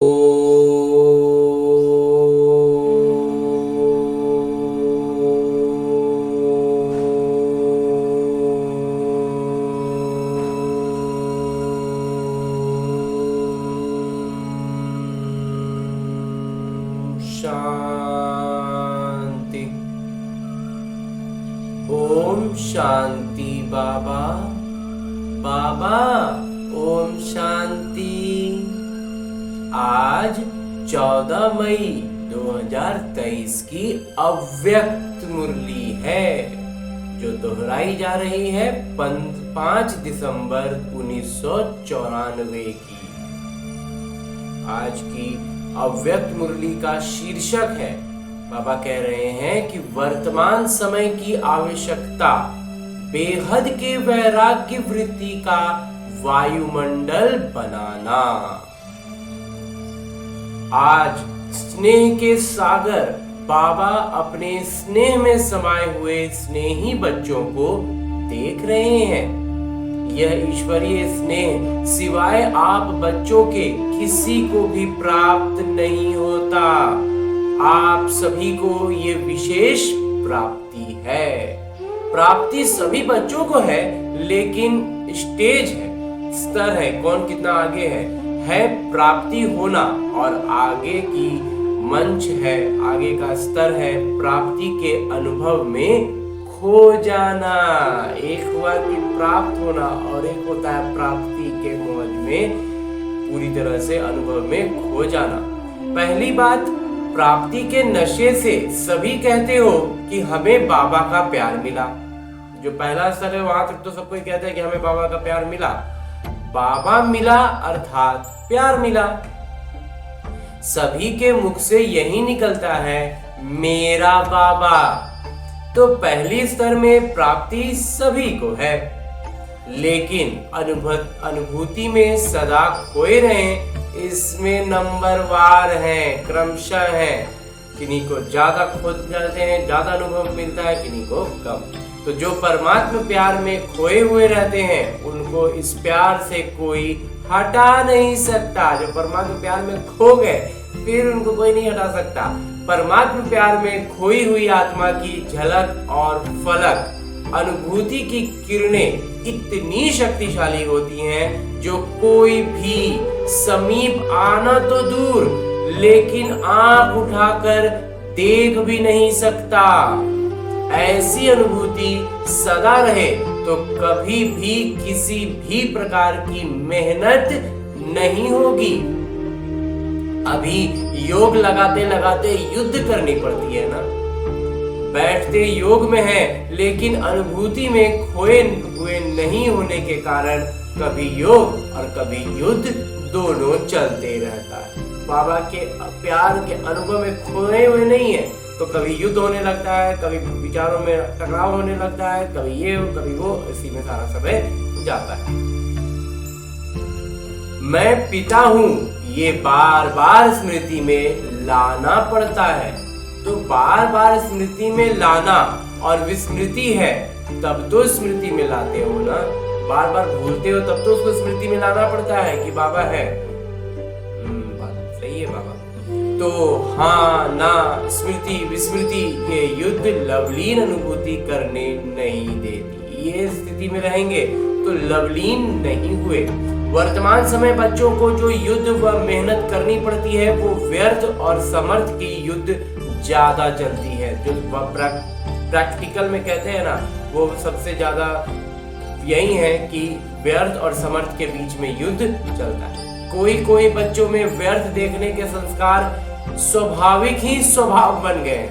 शांति। ओम शांति। बाबा बाबा ओम शांति। आज 14 मई 2023 की अव्यक्त मुरली है जो दोहराई जा रही है 5 दिसंबर 1994 की। आज की अव्यक्त मुरली का शीर्षक है, बाबा कह रहे हैं कि वर्तमान समय की आवश्यकता बेहद के वैराग्य वृत्ति का वायुमंडल बनाना। आज स्नेह के सागर बाबा अपने स्नेह में समाये हुए स्नेही बच्चों को देख रहे हैं। यह ईश्वरीय स्नेह सिवाय आप बच्चों के किसी को भी प्राप्त नहीं होता। आप सभी को ये विशेष प्राप्ति है। प्राप्ति सभी बच्चों को है, लेकिन स्टेज है, स्तर है, कौन कितना आगे है प्राप्ति होना, और आगे की मंच है, आगे का स्तर है प्राप्ति के अनुभव में खो जाना। एक हुआ कि प्राप्त होना और एक होता है प्राप्ति के मौज में पूरी तरह से अनुभव में खो जाना। पहली बात, प्राप्ति के नशे से सभी कहते हो कि हमें बाबा का प्यार मिला। जो पहला स्तर है वहां तक तो सब कोई कहता है कि हमें बाबा का प्यार मिला। बाबा मिला अर्थात प्यार मिला। सभी के मुख से यही निकलता है, मेरा बाबा। तो पहली स्तर में प्राप्ति सभी को है, लेकिन अनुभूति में सदा खोए रहें, इसमें नंबरवार हैं, क्रमशः हैं। किन्हीं को ज्यादा खो जाते हैं, ज्यादा अनुभव मिलता है, किन्हीं को कम। तो जो परमात्मा प्यार में खोए हुए रहते हैं उनको इस प्यार से कोई हटा नहीं सकता। जो परमात्मा प्यार में खो गए फिर उनको कोई नहीं हटा सकता। परमात्मा प्यार में खोई हुई आत्मा की झलक और फलक अनुभूति की किरणें इतनी शक्तिशाली होती हैं जो कोई भी समीप आना तो दूर, लेकिन आंख उठाकर देख भी नहीं सकता। ऐसी अनुभूति सदा रहे तो कभी भी किसी भी प्रकार की मेहनत नहीं होगी। अभी योग लगाते लगाते युद्ध करनी पड़ती है ना। बैठते योग में है, लेकिन अनुभूति में खोए हुए नहीं होने के कारण कभी योग और कभी युद्ध दोनों चलते रहता है। बाबा के प्यार के अनुभव में खोए हुए नहीं है तो कभी युद्ध होने लगता है, कभी विचारों में टकराव होने लगता है, कभी ये कभी वो, इसी में सारा समय जाता है। मैं पिता हूं, ये बार बार स्मृति में लाना पड़ता है। तो बार बार स्मृति में लाना और विस्मृति है तब तो स्मृति में लाते हो ना। बार बार भूलते हो तब तो उसको स्मृति में लाना पड़ता है कि बाबा है। बात सही है बाबा। तो हाँ ना, स्मृति विस्मृति ये युद्ध लवलीन अनुभूति करने नहीं देती। ये स्थिति में रहेंगे तो लवलीन नहीं हुए। वर्तमान समय बच्चों को जो युद्ध व मेहनत करनी पड़ती है वो व्यर्थ और समर्थ की युद्ध ज्यादा चलती है। जो प्रैक्टिकल में कहते हैं ना, वो सबसे ज्यादा यही है कि व्यर्थ और समर्थ के बीच में युद्ध चलता है। कोई बच्चों में व्यर्थ देखने के संस्कार स्वाभाविक ही स्वभाव बन गए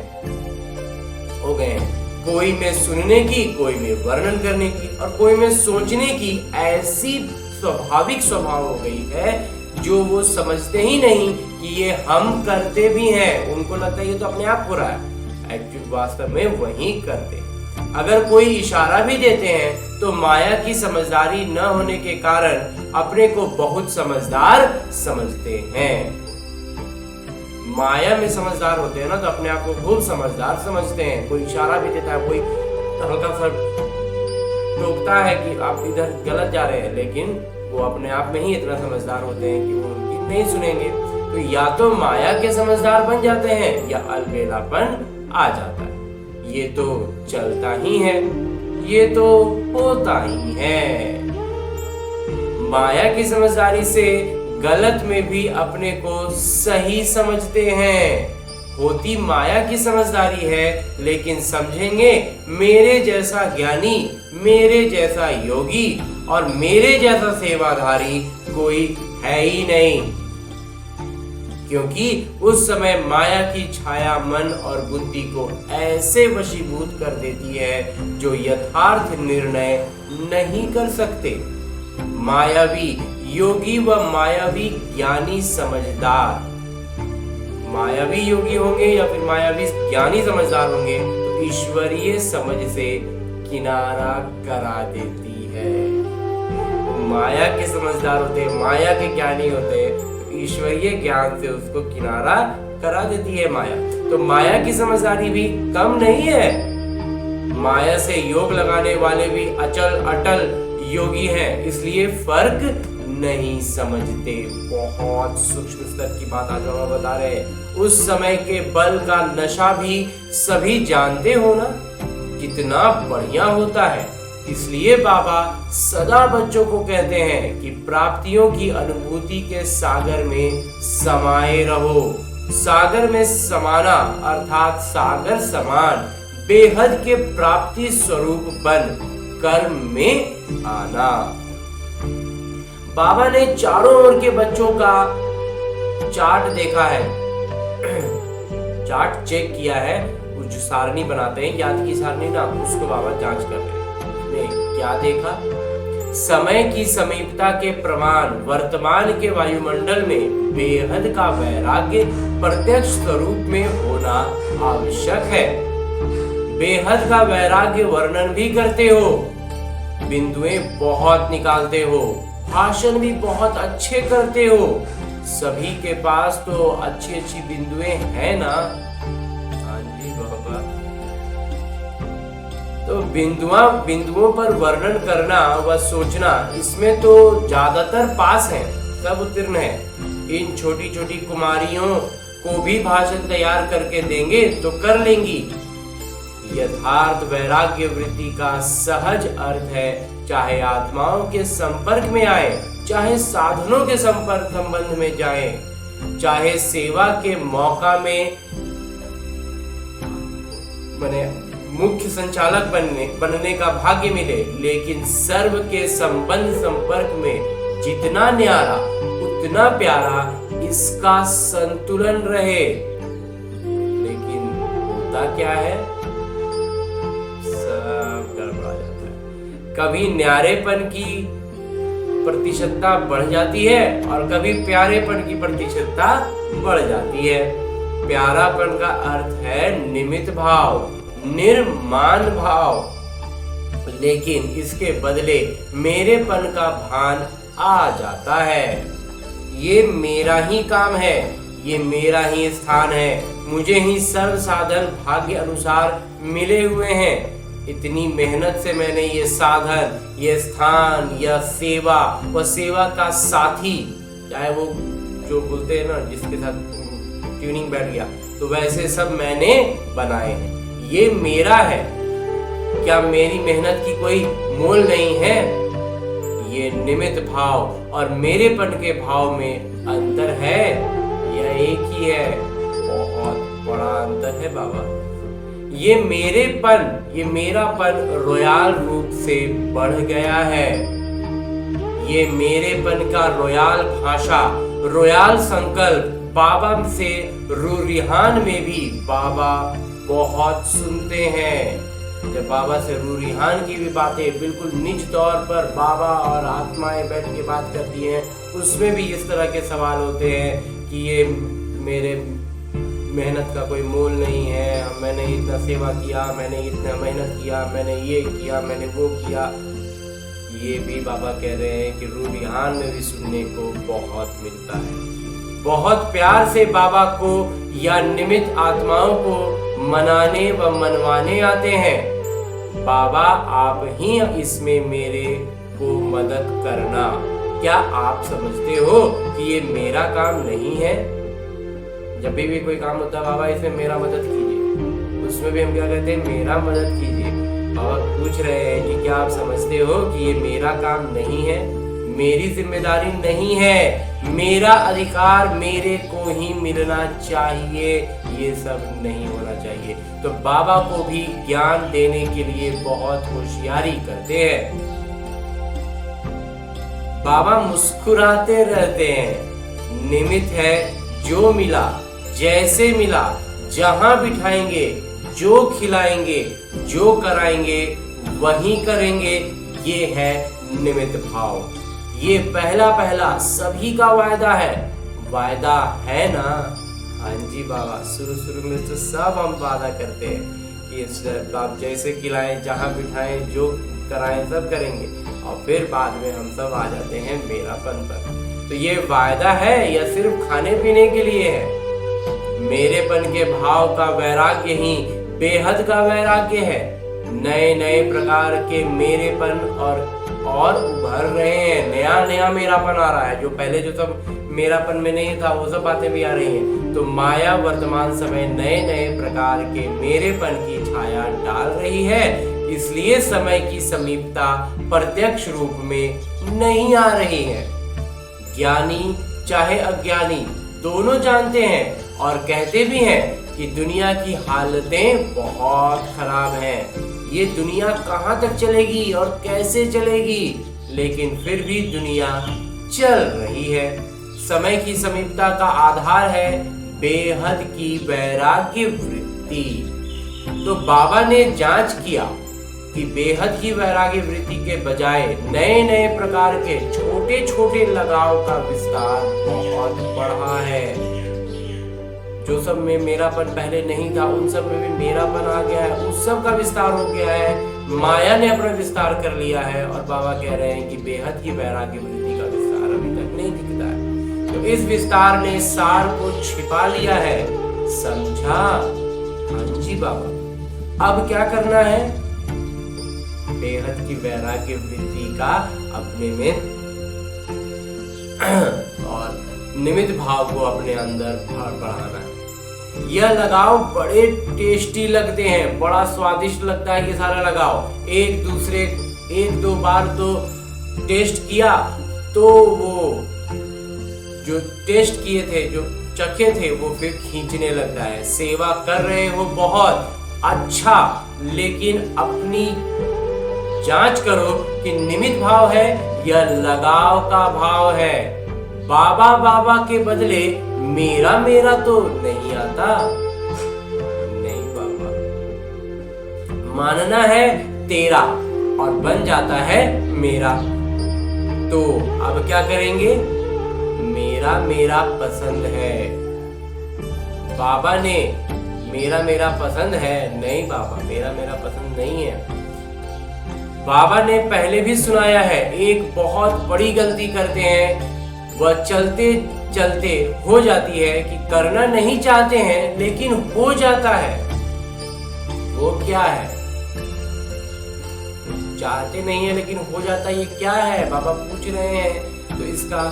हो गए हैं। कोई में सुनने की, कोई में वर्णन करने की और कोई में सोचने की ऐसी स्वाभाविक स्वभाव हो गई है जो वो समझते ही नहीं कि ये हम करते भी हैं। उनको लगता है ये तो अपने आप हो रहा है, एक्चुअली वास्तव में वही करते। अगर कोई इशारा भी देते हैं तो माया की समझदारी न होने के कारण अपने को बहुत समझदार समझते हैं। माया में समझदार होते हैं ना तो अपने आप को खूब समझदार समझते हैं। कोई इशारा भी देता है, कोई हल्का सा टोकता है कि आप इधर गलत जा रहे हैं, लेकिन वो अपने आप में ही इतना समझदार होते हैं कि वो उनकी नहीं सुनेंगे। तो या तो माया के समझदार बन जाते हैं या अलबेलापन आ जाता है। ये तो चलता ही है, ये तो होता ही है। माया की समझदारी से गलत में भी अपने को सही समझते हैं। होती माया की समझदारी है, लेकिन समझेंगे मेरे जैसा ज्ञानी, मेरे जैसा योगी और मेरे जैसा सेवाधारी कोई है ही नहीं, क्योंकि उस समय माया की छाया मन और बुद्धि को ऐसे वशीभूत कर देती है जो यथार्थ निर्णय नहीं कर सकते। मायावी योगी व मायावी ज्ञानी समझदार, मायावी योगी होंगे या फिर मायावी ज्ञानी समझदार होंगे तो ईश्वरीय समझ से किनारा करा देती है। माया के समझदार होते हैं, माया के ज्ञानी होते हैं, तो ईश्वरीय ज्ञान से उसको किनारा करा देती है माया। तो माया की समझदारी भी कम नहीं है। माया से योग लगाने वाले भी अचल अटल योगी हैं, इसलिए फर्क नहीं समझते। बहुत सूक्ष्म स्तर की बात आज हम बता रहे हैं। उस समय के बल का नशा भी सभी जानते हो ना, कितना बढ़िया होता है। इसलिए बाबा सदा बच्चों को कहते हैं कि प्राप्तियों की अनुभूति के सागर में समाये रहो। सागर में समाना अर्थात सागर समान बेहद के प्राप्ति स्वरूप बन कर्म में आना। बाबा ने चारों ओर के बच्चों का चार्ट देखा है, चार्ट चेक किया है। वो जो सारणी बनाते हैं, याद की सारणी ना, उसको बाबा जांच कर रहे हैं। क्या देखा? समय की समीपता के प्रमाण वर्तमान के वायुमंडल में बेहद का वैराग्य प्रत्यक्ष स्वरूप में होना आवश्यक है। बेहद का वैराग्य वर्णन भी करते हो, बिंदुएं बहुत निकालते हो, भाषण भी बहुत अच्छे करते हो। सभी के पास तो अच्छी अच्छी बिंदुएं हैं ना? हाँ जी बाबा। तो बिंदुओं पर वर्णन करना व सोचना, इसमें तो ज्यादातर पास हैं, सब उत्तीर्ण हैं। इन छोटी छोटी कुमारियों को भी भाषण तैयार करके देंगे तो कर लेंगी। यथार्थ वैराग्य वृत्ति का सहज अर्थ है, चाहे आत्माओं के संपर्क में आए, चाहे साधनों के संबंध में जाए, चाहे सेवा के मौका में बने मुख्य संचालक बनने का भाग्य मिले, लेकिन सर्व के संपर्क में जितना न्यारा उतना प्यारा इसका संतुलन रहे। लेकिन होता क्या है, सब गड़बड़ा जाता है। कभी न्यारेपन की प्रतिशतता बढ़ जाती है और कभी प्यारेपन की प्रतिशतता बढ़ जाती है। प्यारापन का अर्थ है निमित्त भाव, निर्माण भाव, लेकिन इसके बदले मेरेपन का भान आ जाता है। ये मेरा ही काम है, ये मेरा ही स्थान है, मुझे ही सर्व साधन भाग्य अनुसार मिले हुए हैं। इतनी मेहनत से मैंने ये साधन, ये स्थान, यह सेवा व सेवा का साथी, चाहे वो जो बोलते हैं ना जिसके साथ ट्यूनिंग बैठ गया, तो वैसे सब मैंने बनाए हैं। ये मेरा है। क्या मेरी मेहनत की कोई मोल नहीं है? ये निमित्त भाव और मेरेपन के भाव में अंतर है, यह एक ही है। बहुत बड़ा अंतर है बाबा। ये मेरेपन, ये मेरापन रॉयल रूप से बढ़ गया है। ये मेरेपन का रॉयल भाषा, रॉयल संकल्प बाबा से रूरिहान में भी बाबा बहुत सुनते हैं। जब बाबा से रूरिहान की भी बातें बिल्कुल निज तौर पर बाबा और आत्माएं बैठ के बात करती हैं, उसमें भी इस तरह के सवाल होते हैं कि ये मेरे मेहनत का कोई मोल नहीं है, मैंने इतना सेवा किया, मैंने इतना मेहनत किया, मैंने ये किया, मैंने वो किया। ये भी बाबा कह रहे हैं कि रूरिहान में भी सुनने को बहुत मिलता है। बहुत प्यार से बाबा को या निमित्त आत्माओं को मनाने व मनवाने आते हैं। बाबा आप ही इसमें मेरे को मदद करना। क्या आप समझते हो कि ये मेरा काम नहीं है? जब भी कोई काम होता है, बाबा इसमें मेरा मदद कीजिए, उसमें भी हम क्या कहते हैं, मेरा मदद कीजिए। बाबा पूछ रहे हैं कि क्या आप समझते हो कि ये मेरा काम नहीं है, मेरी जिम्मेदारी नहीं है, मेरा अधिकार मेरे को ही मिलना चाहिए, ये सब नहीं होना चाहिए। तो बाबा को भी ज्ञान देने के लिए बहुत होशियारी करते हैं। बाबा मुस्कुराते रहते हैं। निमित्त है, जो मिला, जैसे मिला, जहां बिठाएंगे, जो खिलाएंगे, जो कराएंगे, वही करेंगे, ये है निमित्त भाव। ये पहला पहला सभी का वायदा है। वायदा है ना? हाँ जी बाबा, शुरू में तो सब हम वादा करते हैं कि आप जैसे खिलाएं, जहाँ बिठाएं, जो कराएं, सब करेंगे, और फिर बाद में हम सब आ जाते हैं मेरापन पर। तो ये वायदा है या सिर्फ खाने पीने के लिए है? मेरेपन के भाव का वैराग्य ही बेहद का वैराग्य है। नए नए प्रकार के मेरेपन और उभर रहे हैं। नया नया मेरापन आ रहा है, जो पहले जो सब मेरापन में नहीं था, वो सब बातें भी आ रही हैं। तो माया वर्तमान समय नए नए प्रकार के मेरेपन की छाया डाल रही है। इसलिए समय की समीपता प्रत्यक्ष रूप में नहीं आ रही है। ज्ञानी चाहे अज्ञानी दोनों जानते हैं और कहते भी हैं कि दुनिया की हालतें बहुत खराब हैं। ये दुनिया कहाँ तक चलेगी और कैसे चलेगी, लेकिन फिर भी दुनिया चल रही है। समय की समीपता का आधार है बेहद की वैराग्य वृत्ति। तो बाबा ने जांच किया कि बेहद की वैराग्य वृत्ति के बजाय नए नए प्रकार के छोटे छोटे लगाव का विस्तार बहुत बढ़ा है। जो सब में मेरापन पहले नहीं था, उन सब में भी मेरापन आ गया है, उस सब का विस्तार हो गया है। माया ने अपना विस्तार कर लिया है और बाबा कह रहे हैं कि बेहद की वैराग्य वृत्ति का विस्तार अभी तक नहीं दिखता है। तो इस विस्तार ने सार को छिपा लिया है। समझा? हाँ जी बाबा। अब क्या करना है? बेहद की वैराग्य वृत्ति का अपने में और निमित्त भाव को अपने अंदर बढ़ाना है। यह लगाव बड़े टेस्टी लगते हैं, बड़ा स्वादिष्ट लगता है। ये सारा लगाव एक दो बार तो टेस्ट किया तो वो जो टेस्ट किए थे, जो चखे थे, वो फिर खींचने लगता है। सेवा कर रहे हो बहुत अच्छा, लेकिन अपनी जांच करो कि निमित्त भाव है या लगाव का भाव है। बाबा बाबा के बदले मेरा मेरा तो नहीं आता। नहीं बाबा, मानना है तेरा और बन जाता है मेरा। तो अब क्या करेंगे? मेरा मेरा पसंद है। बाबा ने मेरा पसंद है? नहीं बाबा, मेरा पसंद नहीं है। बाबा ने पहले भी सुनाया है, एक बहुत बड़ी गलती करते हैं, वह चलते चलते हो जाती है कि करना नहीं चाहते हैं लेकिन हो जाता है। वो क्या है? चाहते नहीं है लेकिन हो जाता है, ये क्या है? बाबा पूछ रहे हैं। तो इसका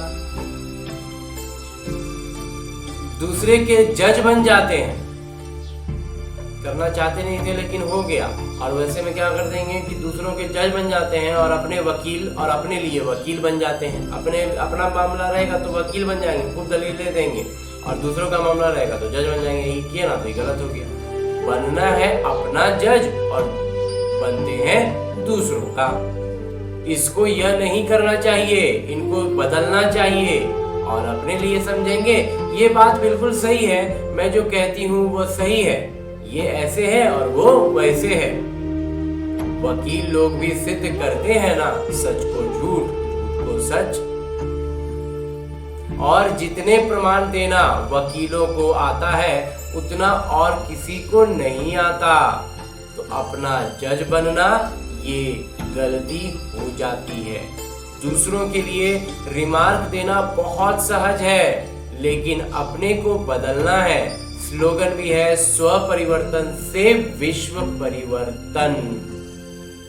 दूसरे के जज बन जाते हैं। करना चाहते नहीं थे लेकिन हो गया। और वैसे में क्या कर देंगे कि दूसरों के जज बन जाते हैं और अपने वकील और अपने लिए वकील बन जाते हैं। अपना मामला रहेगा तो वकील बन जाएंगे, खूब दलीलें देंगे, और दूसरों का मामला रहेगा तो जज बन जाएंगे। ये किया ना तो ये गलत हो गया। बनना है अपना जज और बनते हैं दूसरों का। इसको यह नहीं करना चाहिए, इनको बदलना चाहिए और अपने लिए समझेंगे। ये बात बिल्कुल सही है, मैं जो कहती हूँ वो सही है, ये ऐसे है और वो वैसे है। वकील लोग भी सिद्ध करते हैं ना, सच को झूठ, झूठ को सच। और जितने प्रमाण देना वकीलों को आता है उतना और किसी को नहीं आता। तो अपना जज बनना ये गलती हो जाती है। दूसरों के लिए रिमार्क देना बहुत सहज है, लेकिन अपने को बदलना है। स्लोगन भी है, स्व परिवर्तन से विश्व परिवर्तन।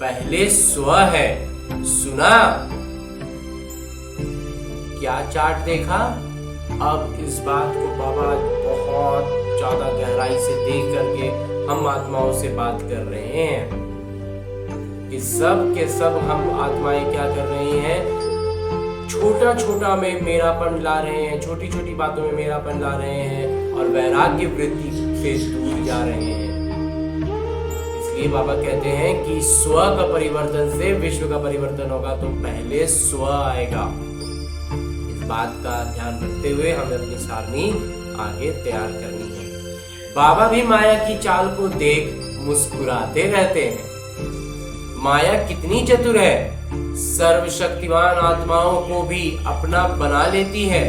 पहले स्व है। सुना? क्या चार्ट देखा? अब इस बात को बाबा बहुत देख करके हम आत्माओं से बात कर रहे हैं कि सब के सब हम आत्माएं क्या कर रही हैं, छोटा छोटा में मेरापन ला रहे हैं, छोटी छोटी बातों में मेरापन ला रहे हैं और वैराग्य वृत्ति से दूर जा रहे हैं। इसलिए बाबा कहते हैं कि स्व का परिवर्तन से विश्व का परिवर्तन होगा, तो पहले स्व आएगा। इस बात का ध्यान रखते हुए हमें अपनी सारणी आगे तैयार करनी है। बाबा भी माया की चाल को देख मुस्कुराते रहते हैं। माया कितनी चतुर है, सर्वशक्तिमान आत्माओं को भी अपना बना लेती है।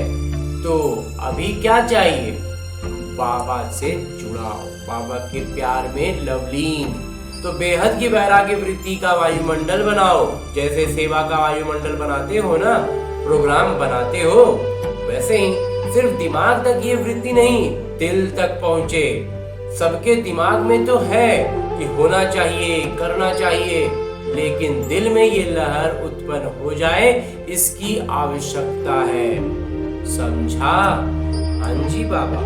तो अभी क्या चाहिए, बाबा से जुड़ाओ, बाबा के प्यार में लवलीन। तो बेहद की वैराग्य वृत्ति का वायुमंडल बनाओ, जैसे सेवा का वायुमंडल बनाते हो ना, प्रोग्राम बनाते हो, वैसे ही सिर्फ दिमाग तक ये वृत्ति नहीं, दिल तक पहुंचे। सबके दिमाग में तो है कि होना चाहिए, करना चाहिए, लेकिन दिल में ये लहर उत्पन्न हो जाए, इसकी आवश्यकता है। समझा? हाँ जी बाबा।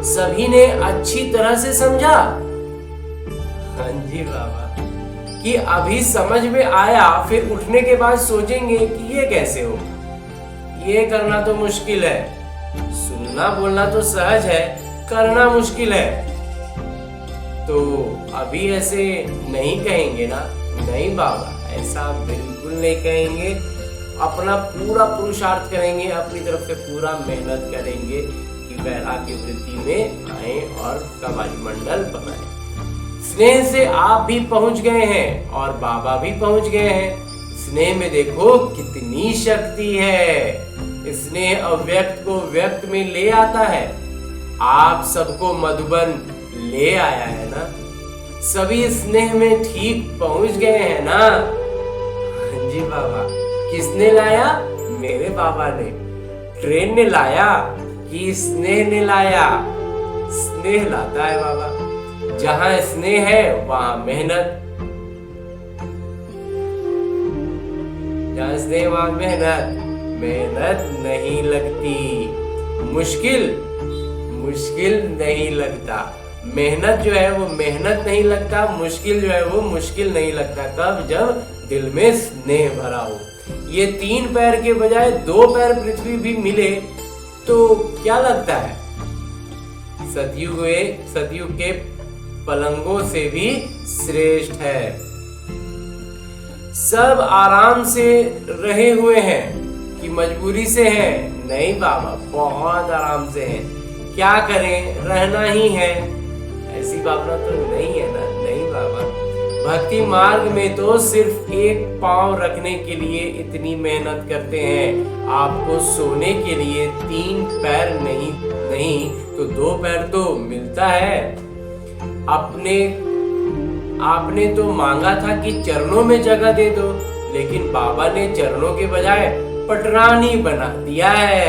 सभी ने अच्छी तरह से समझा? हाँ जी बाबा। कि अभी समझ में आया, फिर उठने के बाद सोचेंगे कि ये कैसे हो, ये करना तो मुश्किल है। सुनना बोलना तो सहज है, करना मुश्किल है। तो अभी ऐसे नहीं कहेंगे ना? नहीं बाबा, ऐसा बिल्कुल नहीं कहेंगे। अपना पूरा पुरुषार्थ करेंगे, अपनी तरफ से पूरा मेहनत करेंगे कि वैराग्य वृत्ति में आए और उसका वायुमंडल बनाए। स्नेह से आप भी पहुंच गए हैं और बाबा भी पहुंच गए हैं। स्नेह में देखो कितनी शक्ति है। स्नेह अव्यक्त को व्यक्त में ले आता है। आप सबको मधुबन ले आया है ना? सभी स्नेह में ठीक पहुंच गए हैं ना? हाँ जी बाबा। किसने लाया? मेरे बाबा ने। ट्रेन ने लाया कि स्नेह ने लाया? स्नेह लाता है बाबा। जहां स्नेह है वहां मेहनत, जहां स्नेह वहां मेहनत। मेहनत नहीं लगती, मुश्किल नहीं लगता। मेहनत जो है वो मेहनत नहीं लगता, मुश्किल जो है वो मुश्किल नहीं लगता। कब? जब दिल में स्नेह भरा हो। ये 3 पैर के बजाय 2 पैर पृथ्वी भी मिले तो क्या लगता है? सतयुग के पलंगों से भी श्रेष्ठ है। सब आराम से रहे हुए हैं कि मजबूरी से हैं? नहीं बाबा, बहुत आराम से हैं। क्या करें, रहना ही है, ऐसी भावना तो नहीं है ना? नहीं बाबा। भक्ति मार्ग में तो सिर्फ एक पांव रखने के लिए इतनी मेहनत करते हैं। आपको सोने के लिए 3 पैर नहीं तो 2 पैर तो मिलता है। आपने तो मांगा था कि चरणों में जगह दे दो, लेकिन बाबा ने चरणों के बजाय पटरानी बना दिया है।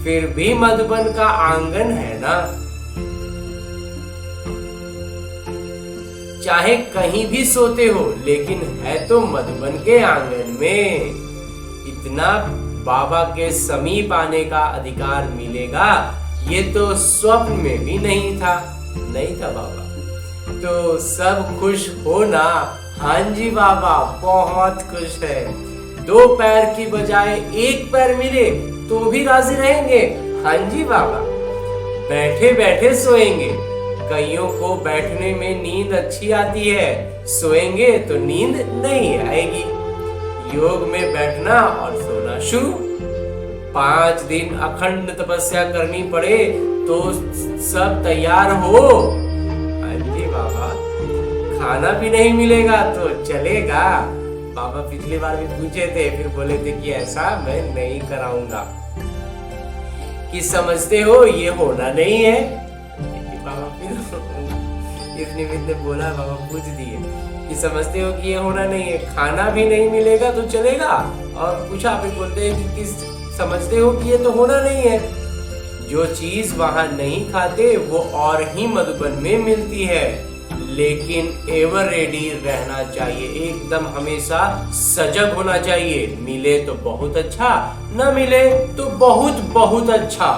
फिर भी मधुबन का आंगन है ना? चाहे कहीं भी सोते हो, लेकिन है तो मधुबन के आंगन में। इतना बाबा के समीप आने का अधिकार मिलेगा, ये तो स्वप्न में भी नहीं था बाबा। तो सब खुश हो ना? हाँ जी बाबा, बहुत खुश है। 2 पैर की बजाय 1 पैर मिले तो भी राजी रहेंगे? हाँ जी बाबा। बैठे बैठे सोएंगे। कईयों को बैठने में नींद अच्छी आती है, सोएंगे तो नींद नहीं आएगी। योग में बैठना और सोना शुरू। 5 दिन अखंड तपस्या करनी पड़े तो सब तैयार हो? हाँ जी बाबा। खाना भी नहीं मिलेगा तो चलेगा? बाबा पिछली बार भी पूछे थे, फिर बोले थे कि ऐसा मैं नहीं कराऊंगा। कि समझते हो ये होना नहीं है? बाबा फिर इस निमित्त ने बोला, बाबा पूछ दिए कि समझते हो कि ये होना नहीं है, खाना भी नहीं मिलेगा तो चलेगा? और पूछा, फिर बोलते हैं कि समझते हो कि ये तो होना नहीं है। जो चीज वहां नहीं खाते वो और ही मधुबन में मिलती है, लेकिन एवर रेडी रहना चाहिए, एकदम हमेशा सजग होना चाहिए। मिले तो बहुत अच्छा, न मिले तो बहुत बहुत अच्छा।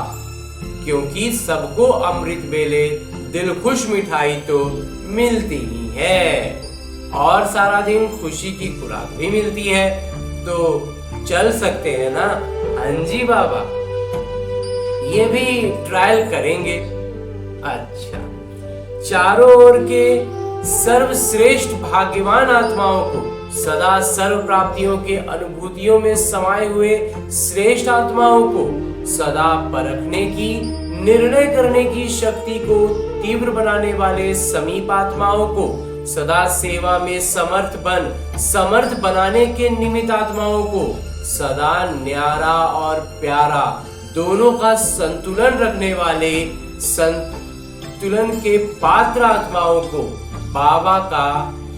क्योंकि सबको अमृत बेले दिल खुश मिठाई तो मिलती ही है और सारा दिन खुशी की खुराक भी मिलती है। तो चल सकते हैं ना? हाँ जी बाबा, ये भी ट्रायल करेंगे। अच्छा, चारों ओर के सर्वश्रेष्ठ भाग्यवान आत्माओं को, सदा सर्व प्राप्तियों के अनुभूतियों में समाये हुए श्रेष्ठ आत्माओं को, सदा परखने की, निर्णय करने की शक्ति को तीव्र बनाने वाले समीप आत्माओं को, सदा सेवा में समर्थ बनाने के निमित्त आत्माओं को, सदा न्यारा और प्यारा दोनों का संतुलन रखने वाले संतुलन के पात्र आत्माओं को बाबा का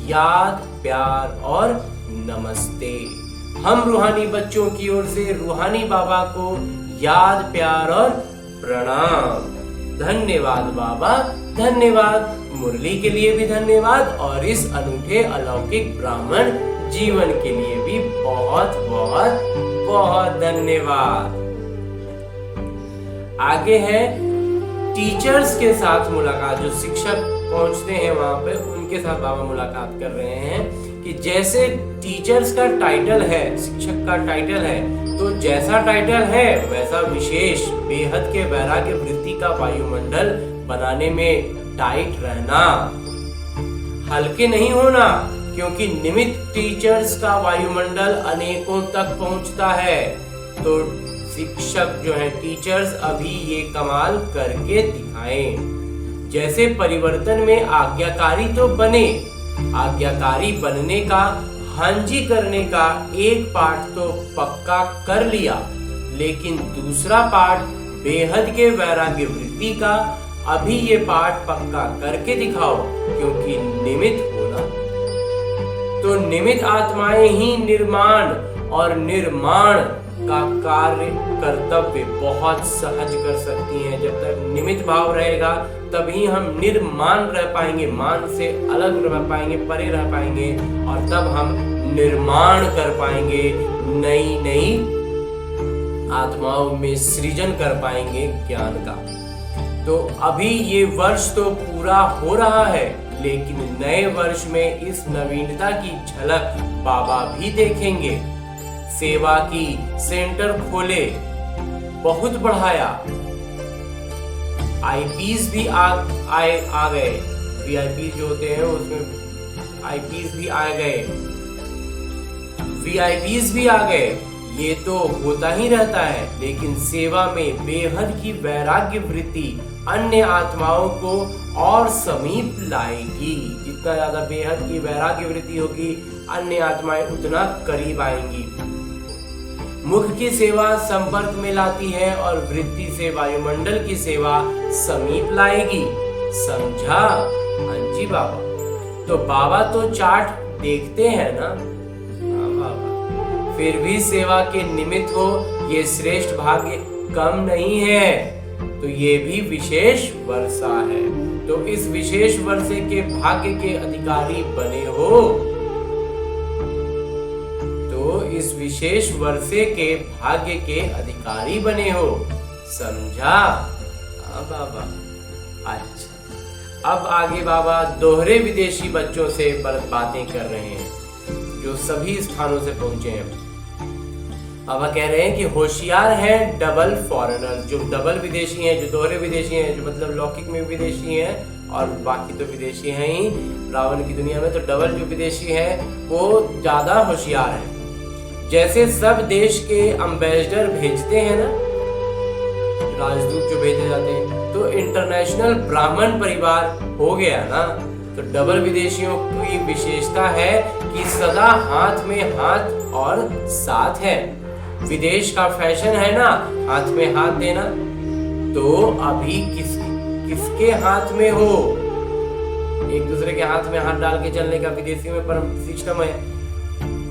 याद, प्यार और नमस्ते। हम रूहानी बच्चों की ओर से रूहानी बाबा को याद, प्यार और प्रणाम। धन्यवाद बाबा, धन्यवाद। मुरली के लिए भी धन्यवाद और इस अनूठे अलौकिक ब्राह्मण जीवन के लिए भी बहुत बहुत बहुत धन्यवाद। आगे है टीचर्स के साथ मुलाकात। जो शिक्षक पहुंचते हैं वहां पे, उनके साथ बाबा मुलाकात कर रहे हैं कि जैसे टीचर्स का टाइटल है, शिक्षक का टाइटल है, तो जैसा टाइटल है वैसा विशेष बेहद के वैराग्य वृत्ति का वायुमंडल बनाने में टाइट रहना, हल्के नहीं होना, क्योंकि निमित्त टीचर्स का वायुमंडल अनेकों तक पहुंचता है। तो शिक्षक जो है, टीचर्स अभी ये कमाल करके दिखाएं। जैसे परिवर्तन में आज्ञाकारी तो बने, आज्ञाकारी बनने का, हाँ जी करने का एक पाठ तो पक्का कर लिया, लेकिन दूसरा पाठ बेहद के वैराग्य वृत्ति का अभी ये पाठ पक्का करके दिखाओ, क्योंकि निमित्त होना। तो निमित्त आत्माएं ही निर्माण और निर्माण का कार्य, कर्तव्य बहुत सहज कर सकती हैं। जब तक निमित्त भाव रहेगा तभी हम निर्माण रह पाएंगे, मान से अलग रह पाएंगे, परे रह पाएंगे, और तब हम निर्माण कर पाएंगे, नई नई आत्माओं में सृजन कर पाएंगे ज्ञान का। तो अभी ये वर्ष तो पूरा हो रहा है, लेकिन नए वर्ष में इस नवीनता की झलक बाबा भी देखेंगे। सेवा की सेंटर खोले, बहुत बढ़ाया, आईपीस भी आ गए, वीआईपी जो होते हैं उसमें आईपीस भी आ गए, वीआईपीस भी आ गए। ये तो होता ही रहता है, लेकिन सेवा में बेहद की वैराग्य वृत्ति अन्य आत्माओं को और समीप लाएगी। जितना ज्यादा बेहद की वैराग्य वृत्ति होगी, अन्य आत्माएं उतना करीब आएंगी। मुख की सेवा संपर्क में लाती है और वृत्ति से वायुमंडल की सेवा समीप लाएगी। समझा? हाँ जी बाबा। तो बाबा तो चार्ट देखते हैं ना? हाँ बाबा। फिर भी सेवा के निमित्त हो, ये श्रेष्ठ भाग्य कम नहीं है, तो ये भी विशेष वर्षा है। तो इस विशेष वर्षे के भाग्य के अधिकारी बने हो, इस विशेष वर्षे के भाग्य के अधिकारी बने हो। समझा? हाँ बाबा। अच्छा, अब आगे बाबा दोहरे विदेशी बच्चों से बातें कर रहे हैं, जो सभी स्थानों से पहुंचे हैं। बाबा कह रहे हैं कि होशियार हैं डबल फॉरेनर, जो डबल विदेशी हैं, जो दोहरे विदेशी हैं, जो मतलब लौकिक में विदेशी हैं और बाकी तो विदेशी हैं ही रावण की दुनिया में। तो डबल जो विदेशी हैं वो ज्यादा होशियार हैं। जैसे सब देश के एम्बेसडर भेजते हैं ना, राजदूत जो भेजे जाते हैं, तो इंटरनेशनल ब्राह्मण परिवार हो गया ना। तो डबल विदेशियों की विशेषता है कि सदा हाथ में हाथ और साथ है। विदेश का फैशन है ना हाथ में हाथ देना, तो अभी किसके हाथ में हो? एक दूसरे के हाथ में हाथ डाल के चलने का विदेशी में परम सिस्टम है।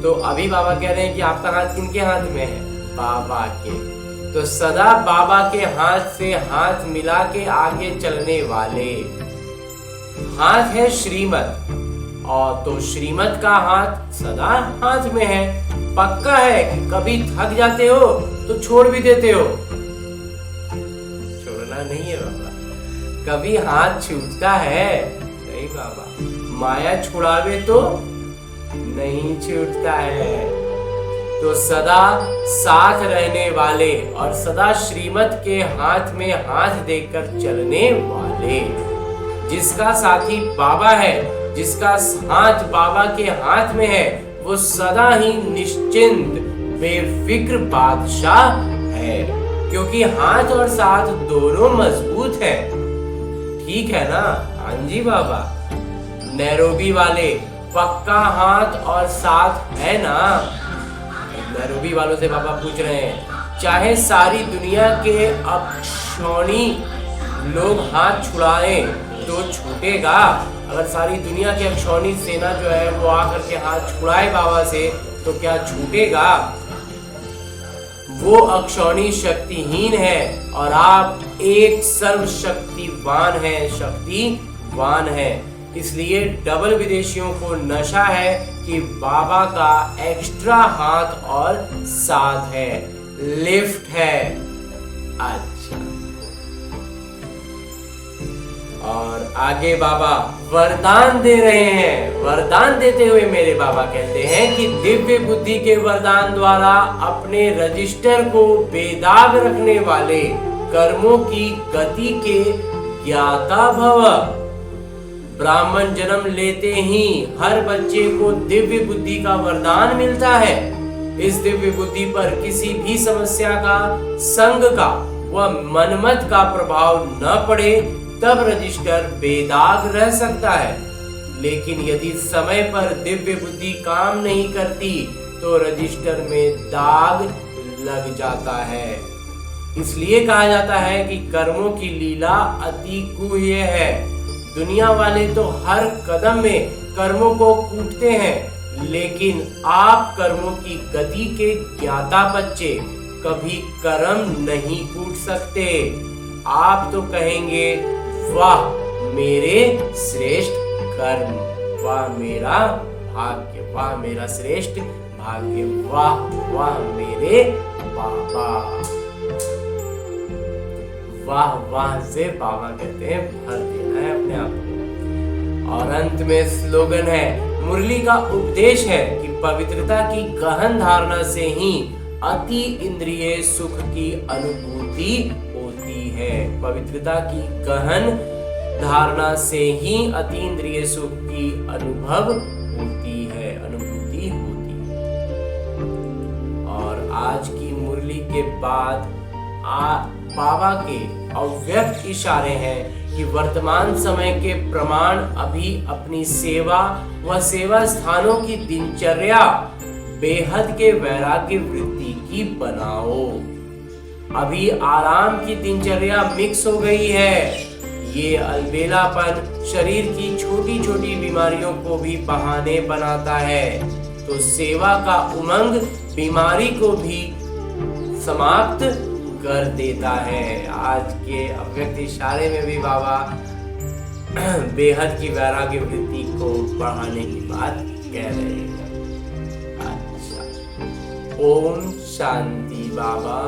तो अभी बाबा कह रहे हैं कि आपका हाथ किनके हाथ में है? बाबा के। तो सदा बाबा के हाथ से हाथ मिला के आगे चलने वाले। हाथ है श्रीमत, और तो श्रीमत का हाथ सदा हाथ में है। पक्का है कि कभी थक जाते हो तो छोड़ भी देते हो। छोड़ना करना नहीं है बाबा। कभी हाथ छूटता है नहीं बाबा, माया छुड़ावे तो नहीं छूटता है। तो सदा साथ रहने वाले और सदा श्रीमत के हाथ में हाथ देकर चलने वाले, जिसका साथी बाबा है, जिसका हाथ बाबा के हाथ में है, वो सदा ही निश्चिंत बेफिक्र बादशाह है, क्योंकि हाथ और साथ दोनों मजबूत है। ठीक है ना? हाँ जी बाबा। नैरोबी वाले पक्का हाथ और साथ है ना? नैरोबी वालों से बाबा पूछ रहे हैं, चाहे सारी दुनिया के अक्षौणी लोग हाथ छुड़ाएं तो छूटेगा? अगर सारी दुनिया की अक्षौणी सेना जो है वो आकर के हाथ छुड़ाए बाबा से तो क्या छूटेगा? वो अक्षौणी शक्तिहीन है और आप एक सर्वशक्तिवान है, शक्तिवान है। इसलिए डबल विदेशियों को नशा है कि बाबा का एक्स्ट्रा हाथ और साथ है, लिफ्ट है। अच्छा, और आगे बाबा वरदान दे रहे हैं। वरदान देते हुए मेरे बाबा कहते हैं कि दिव्य बुद्धि के वरदान द्वारा अपने रजिस्टर को बेदाग रखने वाले कर्मों की गति के ज्ञाता भव। ब्राह्मण जन्म लेते ही हर बच्चे को दिव्य बुद्धि का वरदान मिलता है। इस दिव्य बुद्धि पर किसी भी समस्या का, संग का व मनमत का प्रभाव न पड़े तब रजिस्टर बेदाग रह सकता है। लेकिन यदि समय पर दिव्य बुद्धि काम नहीं करती तो रजिस्टर में दाग लग जाता है। इसलिए कहा जाता है कि कर्मों की लीला अति गुह्य है। दुनिया वाले तो हर कदम में कर्मों को कूटते हैं, लेकिन आप कर्मों की गति के ज्ञाता बच्चे कभी कर्म नहीं कूट सकते। आप तो कहेंगे, वाह मेरे श्रेष्ठ कर्म, वाह मेरा भाग्य, वाह मेरा श्रेष्ठ भाग्य, वाह वाह मेरे बाबा। वाह वाह से बाबा कहते हैं भर देना है अपने आप को। और अंत में स्लोगन है, मुरली का उपदेश है कि पवित्रता की गहन धारणा से ही अति इंद्रिय सुख की अनुभूति होती है। पवित्रता की गहन धारणा से ही अति इंद्रिय सुख की अनुभव होती है, अनुभूति होती है। और आज की मुरली के बाद बाबा के अव्यक्त इशारे हैं कि वर्तमान समय के प्रमाण अभी अपनी सेवा व सेवा स्थानों की दिनचर्या बेहद के वैराग्य वृत्ति की बनाओ। अभी आराम की दिनचर्या मिक्स हो गई है। ये अलबेलापन शरीर की छोटी छोटी बीमारियों को भी बहाने बनाता है, तो सेवा का उमंग बीमारी को भी समाप्त कर देता है। आज के अव्यक्त इशारे में भी बाबा बेहद की वैराग्य वृत्ति को बढ़ाने की बात कह रहे हैं। अच्छा, ओम शांति बाबा।